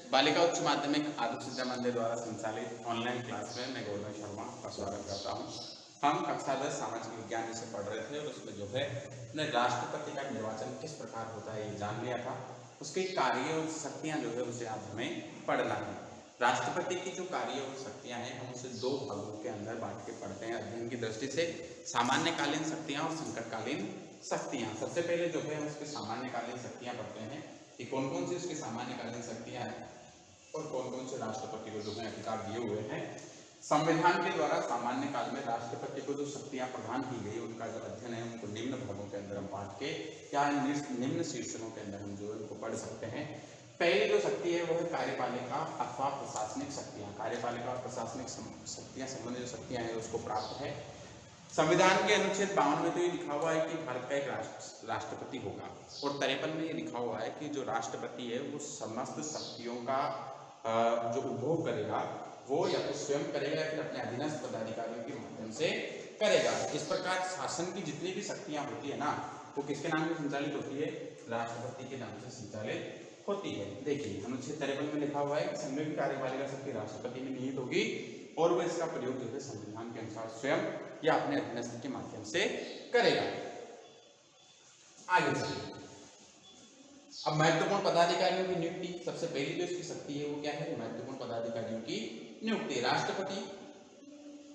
बालिका उच्च माध्यमिक आदर्श विद्या मंदिर द्वारा संचालित ऑनलाइन क्लास में मैं गौरव शर्मा का स्वागत करता हूं। हम कक्षा 10 सामाजिक विज्ञान से पढ़ रहे थे और उसमें जो है हमने राष्ट्रपति का निर्वाचन किस प्रकार होता है ये जान लिया था। उसके कार्य और शक्तियां जो है उसे आज हमें पढ़ना है। राष्ट्रपति की जो कार्य और शक्तियां हैं हम उसे दो भागों के अंदर बांट के पढ़ते हैं अध्ययन की दृष्टि से, सामान्यकालीन शक्तियां और संकटकालीन शक्तियां। सबसे पहले जो है हम उसके सामान्यकालीन शक्तियां पढ़ते हैं कि कौन कौन सी उसकी सामान्यकालीन शक्तियां हैं और कौन कौन से राष्ट्रपति को जो है अधिकार दिए हुए हैं। संविधान के द्वारा सामान्य काल में राष्ट्रपति को जो शक्तियां प्रदान की गई उनका जो अध्ययन है उनको निम्न भागों के अंदर हम बांट के या निम्न शीर्षकों के अंदर हम जो है उनको पढ़ सकते हैं। पहली जो शक्ति है वो है कार्यपालिका अथवा प्रशासनिक शक्तियां। कार्यपालिका और प्रशासनिक शक्तियां संबंधित जो शक्तियां हैं उसको प्राप्त है। संविधान के अनुच्छेद 52 में तो ये लिखा हुआ है कि भारत का एक राष्ट्रपति होगा और 53 में ये लिखा हुआ है कि जो राष्ट्रपति है वो समस्त शक्तियों का जो उपभोग करेगा वो या तो स्वयं करेगा या फिर अपने अधीनस्थ पदाधिकारियों के माध्यम से करेगा। इस प्रकार शासन की जितनी भी शक्तियां होती है ना वो किसके नाम से संचालित होती है? राष्ट्रपति के नाम से संचालित होती है। देखिए अनुच्छेद 53 में लिखा हुआ है कि संघ की कार्यपालिका शक्ति राष्ट्रपति में निहित होगी और वह इसका प्रयोग जो है संविधान के अनुसार स्वयं या अपने अधीनस्थ के माध्यम से करेगा। आगे चलिए, अब महत्वपूर्ण पदाधिकारियों की नियुक्ति। सबसे पहली जो इसकी शक्ति है वो क्या है? महत्वपूर्ण पदाधिकारियों की नियुक्ति। राष्ट्रपति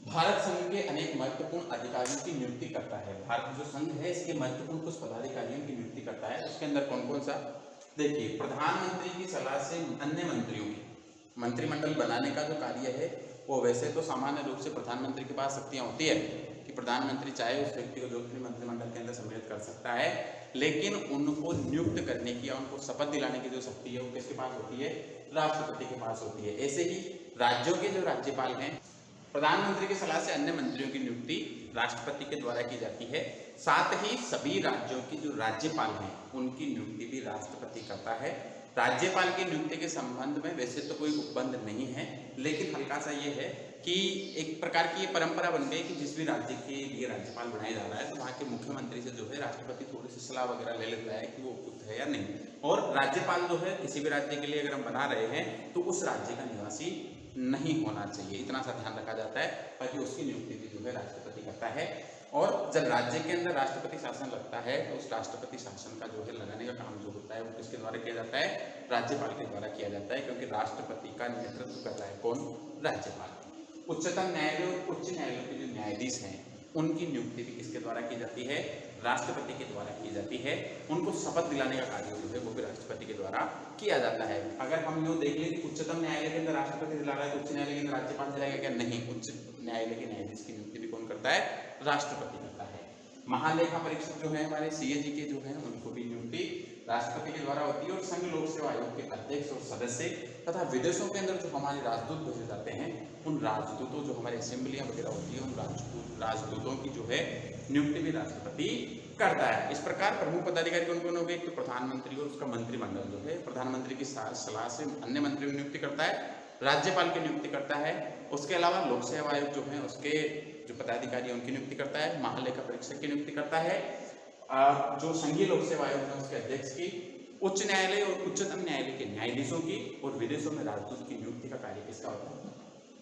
भारत संघ के अनेक महत्वपूर्ण अधिकारियों की नियुक्ति करता है। भारत जो संघ है इसके महत्वपूर्ण कुछ पदाधिकारियों की नियुक्ति करता है। उसके अंदर कौन कौन सा? देखिए, प्रधानमंत्री की सलाह से अन्य मंत्रियों की मंत्रिमंडल बनाने का जो कार्य है वो वैसे तो सामान्य रूप से प्रधानमंत्री के पास शक्तियां होती है कि प्रधानमंत्री चाहे उस व्यक्ति को जो भी मंत्रिमंडल के अंदर सम्मिलित कर सकता है, लेकिन उनको नियुक्त करने की या उनको शपथ दिलाने की जो शक्ति है वो किसके पास होती है? राष्ट्रपति के पास होती है। ऐसे ही राज्यों के जो राज्यपाल हैं, प्रधानमंत्री की सलाह से अन्य मंत्रियों की नियुक्ति राष्ट्रपति के द्वारा की जाती है। साथ ही सभी राज्यों की जो राज्यपाल हैं उनकी नियुक्ति भी राष्ट्रपति करता है। राज्यपाल की नियुक्ति के संबंध में वैसे तो कोई उपबंध नहीं है, लेकिन हल्का सा ये है कि एक प्रकार की ये परंपरा बन गई कि जिस भी राज्य के लिए राज्यपाल बनाया जा रहा है तो वहाँ के मुख्यमंत्री से जो है राष्ट्रपति थोड़ी सी सलाह वगैरह ले लेता है कि वो उपयुक्त है या नहीं। और राज्यपाल जो है किसी भी राज्य के लिए अगर हम बना रहे हैं तो उस राज्य का निवासी नहीं होना चाहिए, इतना सा ध्यान रखा जाता है, ताकि उसकी नियुक्ति भी जो है राष्ट्रपति करता है। और जब राज्य के अंदर राष्ट्रपति शासन लगता है तो उस राष्ट्रपति शासन का जो है लगाने का काम जो होता है वो किसके द्वारा किया जाता है? राज्यपाल के द्वारा किया जाता है, क्योंकि राष्ट्रपति का नेतृत्व कर रहा है कौन? राज्यपाल। उच्चतम न्यायालय और उच्च न्यायालय के जो न्यायाधीश हैं उनकी नियुक्ति भी किसके द्वारा की जाती है? राष्ट्रपति के द्वारा की जाती है। उनको शपथ दिलाने का कार्य जो है वो भी राष्ट्रपति के द्वारा किया जाता है। अगर हम यूँ देख लें कि उच्चतम न्यायालय के अंदर राष्ट्रपति दिला रहा है तो उच्च न्यायालय के अंदर राज्यपाल दिलाएगा क्या? नहीं, उच्च न्यायालय के न्यायाधीश की नियुक्ति भी कौन करता है? राष्ट्रपति करता है। महालेखा परीक्षक जो है हमारे सीएजी के जो है उनको भी नियुक्ति राष्ट्रपति के द्वारा होती है। और संघ लोक सेवा आयोग के अध्यक्ष और सदस्य तथा विदेशों के अंदर जो हमारे राजदूत भेजे जाते हैं उन राजदूतों जो हमारे असेंबलियां वगैरह होती है उन राजदूतों की जो है नियुक्ति भी राष्ट्रपति करता है। इस प्रकार प्रमुख पदाधिकारी कौन कौन हो गए? तो प्रधानमंत्री और उसका मंत्रिमंडल जो है प्रधानमंत्री की सलाह से अन्य मंत्रियों की नियुक्ति करता है, राज्यपाल की नियुक्ति करता है। उसके अलावा लोक सेवा आयोग जो है उसके जो पदाधिकारी है उनकी नियुक्ति करता है, महालेखा परीक्षक की नियुक्ति करता है, जो संघीय लोक सेवा आयोग है उसके अध्यक्ष की, उच्च न्यायालय और उच्चतम न्यायालय के न्यायाधीशों की और विदेशों में राजदूत की नियुक्ति का कार्य किसका होता है?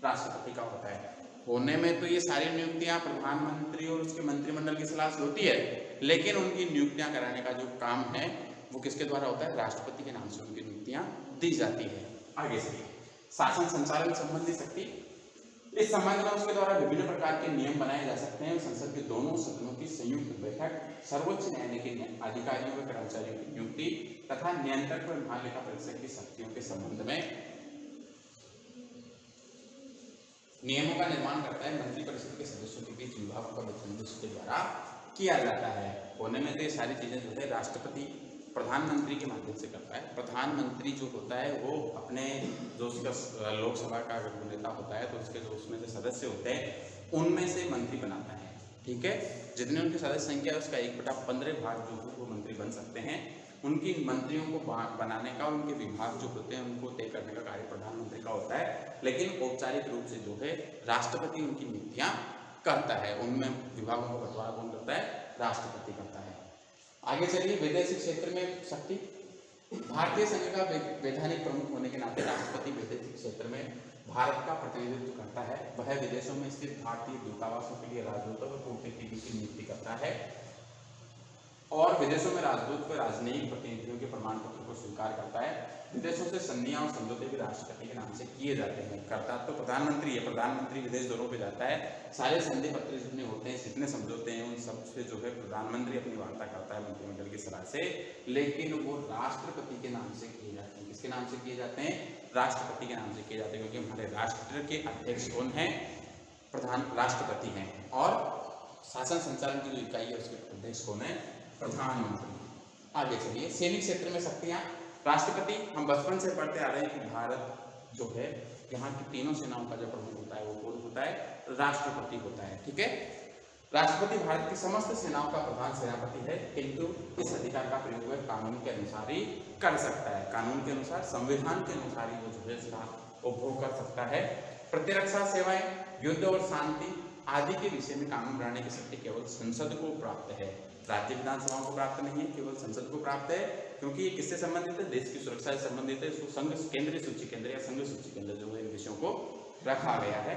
राष्ट्रपति का होता है। होने में तो ये सारी नियुक्तियां प्रधानमंत्री और उसके मंत्रिमंडल की सलाह से होती है, लेकिन उनकी नियुक्तियां कराने का जो काम है वो किसके द्वारा होता है? राष्ट्रपति के नाम से उनकी नियुक्तियां दी जाती है। आगे से शासन संचालन संबंधी शक्ति। इस संबंध में उसके द्वारा विभिन्न प्रकार के नियम बनाए जा सकते हैं। संसद के दोनों सदनों की संयुक्त बैठक, सर्वोच्च न्यायालय के अधिकारियों व कर्मचारियों की नियुक्ति तथा नियंत्रक व महालेखा परीक्षक की शक्तियों के संबंध में नियमों का निर्माण करता है। मंत्रिपरिषद के सदस्यों के बीच विभागों का विभाजन उसके द्वारा किया जाता है। होने में तो ये सारी चीजें जो है राष्ट्रपति प्रधानमंत्री के माध्यम से करता है। प्रधानमंत्री जो होता है वो अपने जो उसका लोकसभा का अगर नेता होता है तो उसके जो उसमें से सदस्य होते हैं उनमें से मंत्री बनाता है। ठीक है, जितने उनकी सदस्य संख्या है उसका 1/15 भाग जो है वो मंत्री बन सकते हैं। उनकी मंत्रियों को बनाने का, उनके विभाग जो होते हैं उनको तय करने का कार्य प्रधानमंत्री का होता है, लेकिन औपचारिक रूप से जो है राष्ट्रपति उनकी नियुक्तियां करता है। उनमें विभागों का बंटवारा कौन करता है? राष्ट्रपति करता है। आगे चलिए, वैदेशिक क्षेत्र में शक्ति। भारतीय संघ का वैधानिक प्रमुख होने के नाते राष्ट्रपति वैदेशिक क्षेत्र में भारत का प्रतिनिधित्व करता है। वह विदेशों में स्थित भारतीय दूतावासों के लिए राजदूतों व कूटनीतिज्ञों की नियुक्ति करता है और विदेशों में राजदूत व राजनयिक प्रतिनिधियों के प्रमाण पत्र को स्वीकार करता है। विदेशों से संधियां और समझौते भी राष्ट्रपति के नाम से किए जाते हैं। करता तो प्रधानमंत्री है, प्रधानमंत्री विदेश दौरों पे जाता है, सारे संधि पत्र जितने होते हैं, जितने समझौते हैं, उन सब से जो है प्रधानमंत्री अपनी वार्ता करता है मंत्रिमंडल की सलाह से, लेकिन वो राष्ट्रपति के नाम से किए जाते हैं। किसके नाम से किए जाते हैं? राष्ट्रपति के नाम से किए जाते हैं, क्योंकि हमारे राष्ट्र के अध्यक्ष कौन है? प्रधान राष्ट्रपति हैं। और शासन संचालन की जो इकाई है उसके अध्यक्ष कौन है? प्रधानमंत्री। आगे चलिए, सैनिक क्षेत्र में शक्तियां। राष्ट्रपति, हम बचपन से पढ़ते आ रहे हैं कि भारत जो है यहाँ की तीनों सेनाओं का जो प्रमुख होता है वो कौन होता है? राष्ट्रपति होता है। ठीक है, राष्ट्रपति भारत की समस्त सेनाओं का प्रधान सेनापति है, किंतु इस अधिकार का प्रयोग वह कानून के अनुसार ही कर सकता है। कानून के अनुसार, संविधान के अनुसार ही वो जो है इसका उपभोग कर सकता है। प्रतिरक्षा सेवाएं, युद्ध और शांति आदि के विषय में कानून बनाने की शक्ति केवल संसद को प्राप्त है, राज्य विधानसभाओं को प्राप्त नहीं है, केवल संसद को प्राप्त है। क्योंकि ये किससे संबंधित है? देश की सुरक्षा से संबंधित है। इसको संघ केंद्रीय सूची केंद्र या संघ सूची केंद्र जो है इन विषयों को रखा गया है।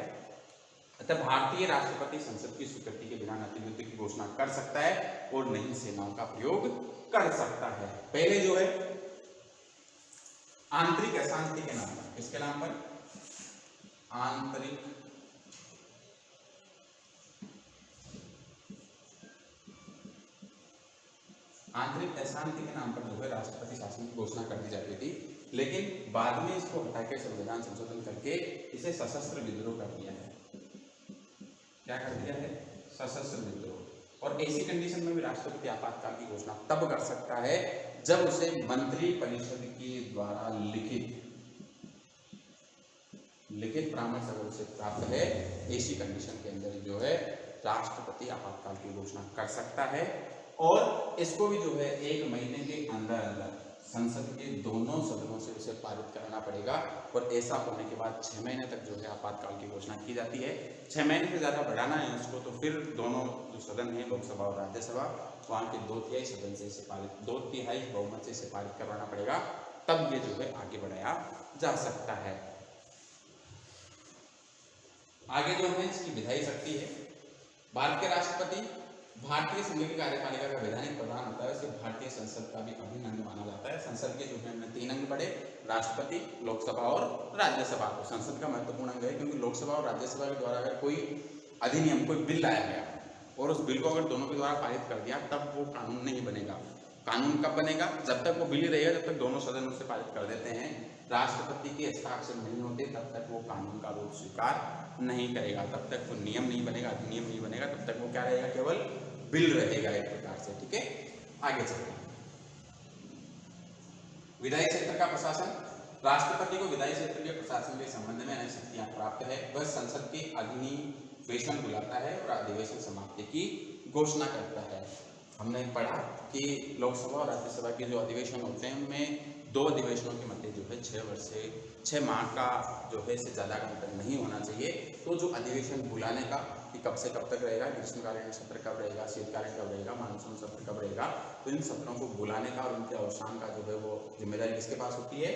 अतः भारतीय राष्ट्रपति संसद की स्वीकृति के बिना न युद्ध की घोषणा कर सकता है और नहीं सेनाओं का प्रयोग कर सकता है। पहले जो है आंतरिक अशांति के नाम पर, किसके नाम पर? आंतरिक अशांति के नाम पर जो है राष्ट्रपति शासन की घोषणा कर दी जाती थी, लेकिन बाद में इसको हटाकर संविधान संशोधन करके इसे सशस्त्र विद्रोह कर दिया है। क्या कर दिया है? सशस्त्र विद्रोह। और ऐसी कंडीशन में भी राष्ट्रपति आपातकाल की घोषणा तब कर सकता है जब उसे मंत्री परिषद के द्वारा लिखित परामर्श अगर उसे प्राप्त है, ऐसी कंडीशन के अंदर जो है राष्ट्रपति आपातकाल की घोषणा कर सकता है। और इसको भी जो है 1 महीने के अंदर संसद के दोनों सदनों से उसे पारित कराना पड़ेगा। और ऐसा होने के बाद 6 महीने तक जो है आपातकाल की घोषणा की जाती है। 6 महीने से ज़्यादा बढ़ाना है उसको तो फिर दोनों जो सदन है, लोकसभा और राज्यसभा, वहाँ के 2/3 सदन से इसे पारित, 2/3 बहुमत से इसे पारित करवाना पड़ेगा, तब ये जो है आगे बढ़ाया जा सकता है। आगे जो है इसकी विधायी शक्ति है। भारत के राष्ट्रपति भारतीय संघ की कार्यपालिका का वैधानिक प्रधान होता है। इसे भारतीय संसद का भी अभिन्न अंग माना जाता है। संसद के जो है हमने 3 अंग पढ़े, राष्ट्रपति, लोकसभा और राज्यसभा। को संसद का महत्वपूर्ण अंग है, क्योंकि लोकसभा और राज्यसभा के द्वारा अगर कोई अधिनियम, कोई बिल लाया गया और उस बिल को अगर दोनों के द्वारा पारित कर दिया, तब वो कानून नहीं बनेगा। कानून कब बनेगा? जब तक वो बिल रहेगा, जब तक दोनों सदन उसे पारित कर देते हैं, राष्ट्रपति के हस्ताक्षर नहीं होते, तब तक वो कानून का रूप स्वीकार नहीं करेगा, तब तक वो नियम नहीं बनेगा, अधिनियम नहीं बनेगा, तब तक वो क्या रहेगा? केवल बिल रहेगा एक प्रकार से। ठीक है, आगे चलते हैं। विधायी क्षेत्र का प्रशासन। राष्ट्रपति को विधायी क्षेत्र के प्रशासन के संबंध में अनेक शक्तियां प्राप्त है। वह संसद के अधिवेशन बुलाता है और अधिवेशन समाप्ति की घोषणा करता है। हमने पढ़ा कि लोकसभा और राज्यसभा के जो अधिवेशन होते हैं उनमें 2 अधिवेशनों के मध्य जो है 6 माह का जो है इससे ज़्यादा का अंतर नहीं होना चाहिए। तो जो अधिवेशन बुलाने का कि कब से कब तक रहेगा, ग्रीष्मकालीन सत्र कब रहेगा, शीतकालीन कब रहेगा, मानसून सत्र कब रहेगा, तो इन सत्रों को बुलाने का और उनके अवसान का जो है वो जिम्मेदारी किसके पास होती है?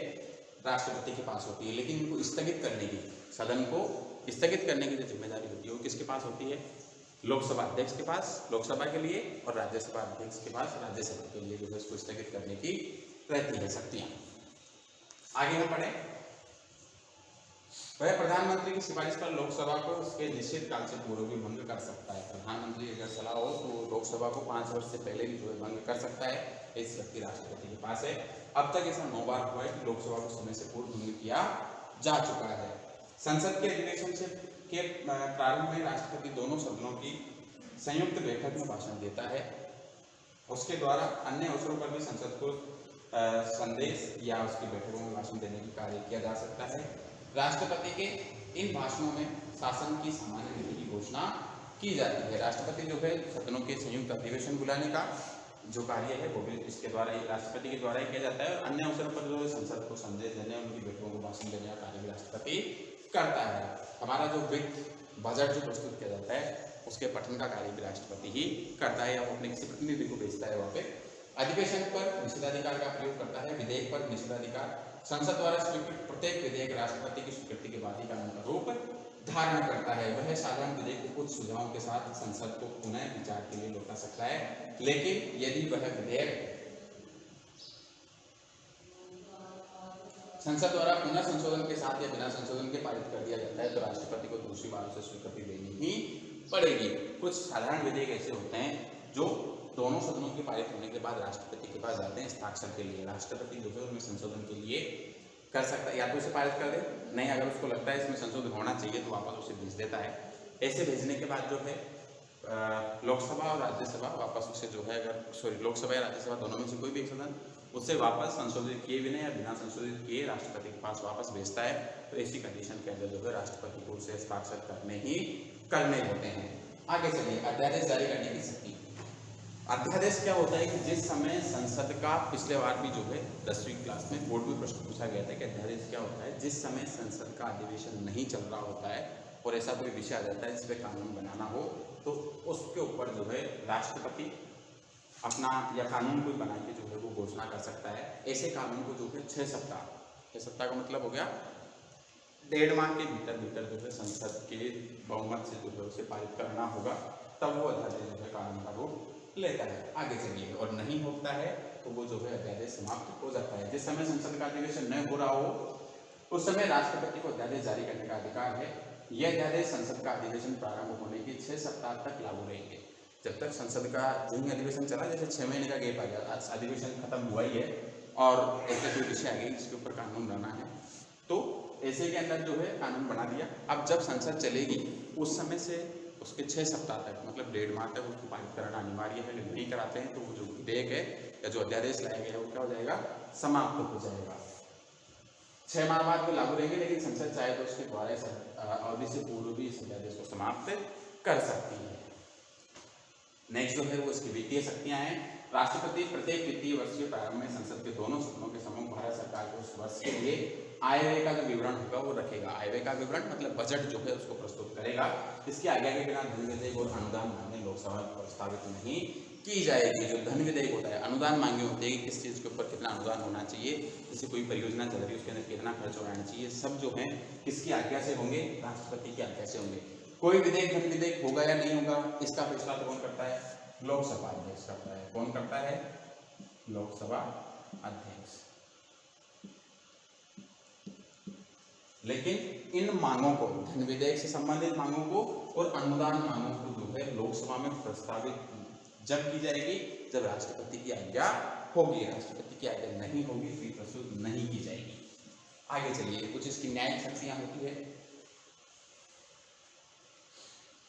राष्ट्रपति के पास होती है। लेकिन इनको स्थगित करने की, सदन को स्थगित करने की जो जिम्मेदारी होती है वो किसके पास होती है? लोकसभा अध्यक्ष के पास, लोकसभा के लिए, और राज्यसभा अध्यक्ष के पास, राज्यसभा के लिए जो है इसको स्थगित करने की रहती है शक्तियां। आगे हम पढ़े, वह प्रधानमंत्री की सिफारिश पर लोकसभा को उसके निश्चित काल से पूर्व भी भंग कर सकता है। प्रधानमंत्री अगर सलाह हो तो लोकसभा को 5 वर्ष से पहले भी जो है भंग कर सकता है। इस शक्ति राष्ट्रपति के पास है। अब तक ऐसा 9 बार हुआ है कि लोकसभा को समय से पूर्व भंग किया जा चुका है। संसद के अधिवेशन से के प्रारंभ में राष्ट्रपति दोनों सदनों की संयुक्त बैठक में भाषण देता है। उसके द्वारा अन्य अवसरों पर भी संसद को संदेश या उसकी बैठकों में भाषण देने की कार्य किया जा सकता है। राष्ट्रपति के इन भाषणों में शासन की सामान्य नीति की घोषणा की जाती है। राष्ट्रपति जो है सदनों के संयुक्त अधिवेशन बुलाने का जो कार्य है वो भी इसके द्वारा ही, राष्ट्रपति के द्वारा ही किया जाता है। और अन्य अवसरों पर जो है संसद को संदेश देने, उनकी बैठकों को भाषण देने का कार्य भी राष्ट्रपति करता है। हमारा जो वित्त बजट जो प्रस्तुत किया जाता है उसके पठन का कार्य भी राष्ट्रपति ही करता है, या वो अपने किसी प्रतिनिधि को भेजता है वहाँ पे अधिवेशन पर निषेधाधिकार का प्रयोग करता है। विधेयक पर निषेधाधिकार, संसद द्वारा स्वीकृत प्रत्येक विधेयक राष्ट्रपति की स्वीकृति के बाद ही कानून का रूप धारण करता है। वह साधारण विधेयक को कुछ सुझावों के साथ संसद को पुनः विचार के लिए लौटा सकता है, लेकिन यदि वह विधेयक संसद द्वारा पुनः संशोधन के साथ या बिना संशोधन के पारित कर दिया जाता है तो राष्ट्रपति को दूसरी बार उसे स्वीकृति देनी ही पड़ेगी। कुछ साधारण विधेयक ऐसे होते हैं जो दोनों सदनों के पारित होने के बाद राष्ट्रपति के पास जाते हैं हस्ताक्षर के लिए। राष्ट्रपति जो है उनमें संशोधन के लिए कर सकता है, या तो उसे पारित कर दे, नहीं अगर उसको लगता है इसमें संशोधन होना चाहिए तो वापस उसे भेज देता है। ऐसे भेजने के बाद जो है लोकसभा और राज्यसभा वापस उसे जो है लोकसभा या राज्यसभा दोनों में से कोई भी एक सदन उसे वापस संशोधित किए बिना या बिना संशोधित किए राष्ट्रपति के पास वापस भेजता है। तो ऐसी कंडीशन के अंदर जो है राष्ट्रपति को उसे हस्ताक्षर करने होते हैं। आगे चलिए, अध्यादेश जारी करने की शक्ति। अध्यादेश क्या होता है कि जिस समय संसद का, पिछले बार भी जो है 10वीं क्लास में बोर्ड में प्रश्न पूछा गया था कि अध्यादेश क्या होता है, जिस समय संसद का अधिवेशन नहीं चल रहा होता है और ऐसा कोई विषय आ जाता है जिस पर कानून बनाना हो तो उसके ऊपर जो है राष्ट्रपति अपना या कानून कोई बना के जो है वो घोषणा कर सकता है। ऐसे कानून को जो है 6 सप्ताह का मतलब हो गया 1.5 माह के भीतर जो है संसद के बहुमत से जो है उसे पारित करना होगा, तब वो अध्यादेश जो है कानून का रूप लेता है। आगे चलिए, और नहीं होता है तो वो जो है अध्यादेश समाप्त हो जाता है। जिस समय संसद का अधिवेशन न हो रहा हो उस समय राष्ट्रपति को अध्यादेश जारी करने का अधिकार है। यह अध्यादेश संसद का अधिवेशन प्रारंभ होने के 6 सप्ताह तक लागू रहेंगे। जब तक संसद का जून अधिवेशन चला, जैसे 6 महीने का गैप आ गया, आज अधिवेशन खत्म हुआ ही है और ऐसे कोई विषय आ गई जिसके ऊपर कानून बना है तो ऐसे के अंदर जो है कानून बना दिया। अब जब संसद चलेगी उस समय से उसके 6 सप्ताह तक मतलब 1.5 माह तक उसको पारित कराना अनिवार्य है। यदि नहीं कराते हैं तो वो जो विधेयक है या जो अध्यादेश लाया गया है वो क्या हो जाएगा, समाप्त हो जाएगा। 6 माह बाद वो लागू रहेंगे, लेकिन संसद चाहे तो उसके द्वारा अवधि से पूर्व भी इस अध्यादेश को समाप्त कर सकती है। नेक्स्ट जो है वो इसकी वित्तीय शक्तियां हैं। राष्ट्रपति प्रत्येक वित्तीय वर्ष के प्रारंभ में संसद के दोनों सदनों के सम्मुख भारत सरकार को उस वर्ष के लिए आय व्यय का जो विवरण होगा वो रखेगा। आय व्यय का विवरण मतलब बजट जो है उसको प्रस्तुत करेगा। इसकी आज्ञा के बिना धन विधेयक और अनुदान मांगे लोकसभा में प्रस्तावित नहीं की जाएगी। जो धन विधेयक होता है, अनुदान मांगे होते हैं, किस चीज़ के ऊपर कितना अनुदान होना चाहिए, जैसे कोई परियोजना चल रही है उसके अंदर कितना खर्च होना चाहिए, सब जो है किसकी आज्ञा से होंगे, राष्ट्रपति की आज्ञा से होंगे। कोई विधेयक धन विधेयक होगा या नहीं होगा इसका फैसला तो कौन करता है, लोकसभा अध्यक्ष करता है। कौन करता है, लोकसभा अध्यक्ष। लेकिन इन मांगों को, धन विधेयक से संबंधित मांगों को और अनुदान मांगों को जो है लोकसभा में प्रस्तावित जब की जाएगी जब राष्ट्रपति की आज्ञा होगी। राष्ट्रपति की आज्ञा नहीं होगी फिर प्रस्तुत नहीं की जाएगी। आगे चलिए, कुछ इसकी न्यायिक शक्तियां होती है।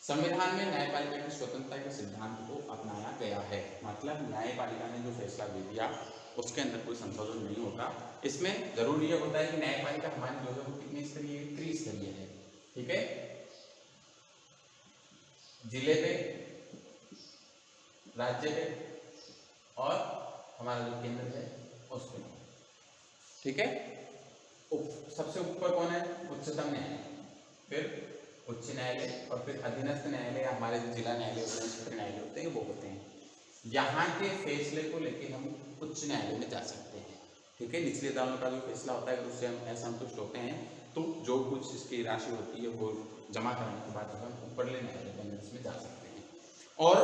संविधान में न्यायपालिका की स्वतंत्रता के सिद्धांत को अपनाया गया है। मतलब न्यायपालिका ने जो फैसला दे दिया उसके अंदर कोई संशोधन नहीं होता। इसमें जरूरी ये होता है कि न्यायपालिका हमारी जो है वो कितनी स्तरीय, त्रिस्तरीय है। ठीक है, जिले पे, राज्य पे और हमारा जो केंद्र है उस पे। ठीक है, सबसे ऊपर कौन है, उच्चतम न्यायालय, फिर उच्च न्यायालय और फिर अधीनस्थ न्यायालय, हमारे जो जिला न्यायालय होते हैं, क्षेत्रीय न्यायालय होते हैं वो होते हैं। यहाँ के फैसले को लेके हम उच्च न्यायालय में जा सकते हैं। ठीक है, निचले अदालत का जो फैसला होता है उससे हम असंतुष्ट होते हैं तो जो कुछ इसकी राशि होती है वो जमा करने के बाद हम ऊपरले न्यायालय के अंदर इसमें जा सकते हैं। और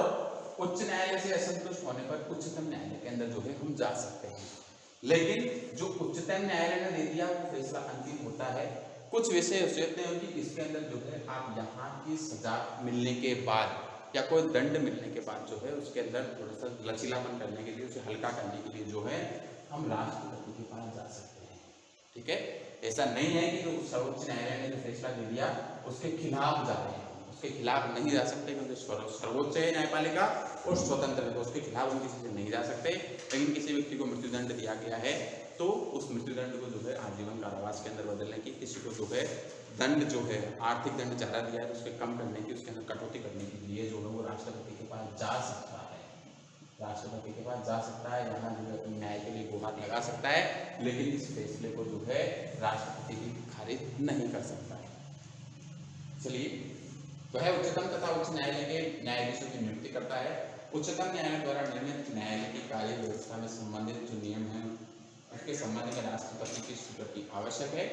उच्च न्यायालय से असंतुष्ट होने पर उच्चतम न्यायालय के अंदर जो है हम जा सकते हैं। लेकिन जो उच्चतम न्यायालय ने दे दिया वो फैसला अंतिम होता है। कुछ विषय होते हैं कि इसके अंदर जो है आप यहाँ की सजा मिलने के बाद या कोई दंड मिलने के बाद जो है उसके अंदर थोड़ा सा लचीलापन करने के लिए, उसे हल्का करने के लिए जो है हम राष्ट्रपति के पास जा सकते हैं। ठीक है, ऐसा नहीं है कि जो सर्वोच्च न्यायालय ने जो फैसला दे दिया उसके खिलाफ जा रहे हैं, उसके खिलाफ नहीं जा सकते क्योंकि सर्वोच्च है न्यायपालिका और स्वतंत्र है तो उसके खिलाफ हम किसी से नहीं जा सकते। लेकिन किसी व्यक्ति को मृत्युदंड दिया गया है तो उस मृत्युदंड को जो है आजीवन कारावास के अंदर बदलने की, किसी को जो है दंड जो है आर्थिक दंड ज़्यादा दिया है तो उसके कम करने की, उसके अंदर कटौती करने के लिए जो है वो राष्ट्रपति के पास जा सकता है। राष्ट्रपति के पास जा सकता है, यहाँ जो है अपने न्याय के लिए गुहार लगा सकता है, लेकिन इस फैसले को जो है राष्ट्रपति भी खारिज नहीं कर सकता है। चलिए, वह उच्चतम तथा उच्च न्यायालय के न्यायाधीशों की नियुक्ति करता है उच्चतम न्यायालय द्वारा निर्मित न्यायालय की कार्य व्यवस्था में संबंधित जो नियम है उसके संबंध में राष्ट्रपति की स्वीकृति आवश्यक है।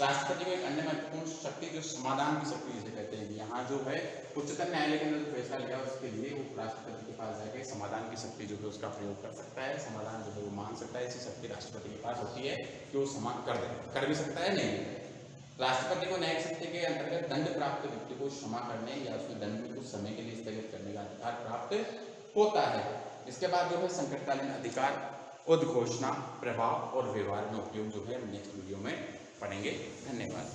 राष्ट्रपति को एक अन्य महत्वपूर्ण शक्ति जो समाधान की शक्ति जिसे कहते हैं, यहाँ जो है उच्चतम न्यायालय के अंदर जो फैसला लिया उसके लिए वो राष्ट्रपति के पास जाकर समाधान की शक्ति जो है उसका प्रयोग कर सकता है, समाधान जो है वो मांग सकता है। ऐसी शक्ति राष्ट्रपति के पास होती है कि वो समाधान कर भी सकता है, नहीं। राष्ट्रपति को न्यायिक शक्ति के अंतर्गत दंड प्राप्त व्यक्ति को क्षमा करने या उसके दंड में कुछ समय के लिए स्थगित करने का अधिकार प्राप्त होता है। इसके बाद जो है संकटकालीन अधिकार, उद्घोषणा, प्रभाव और व्यवहार में उपयोग जो है नेक्स्ट वीडियो में पढ़ेंगे। धन्यवाद।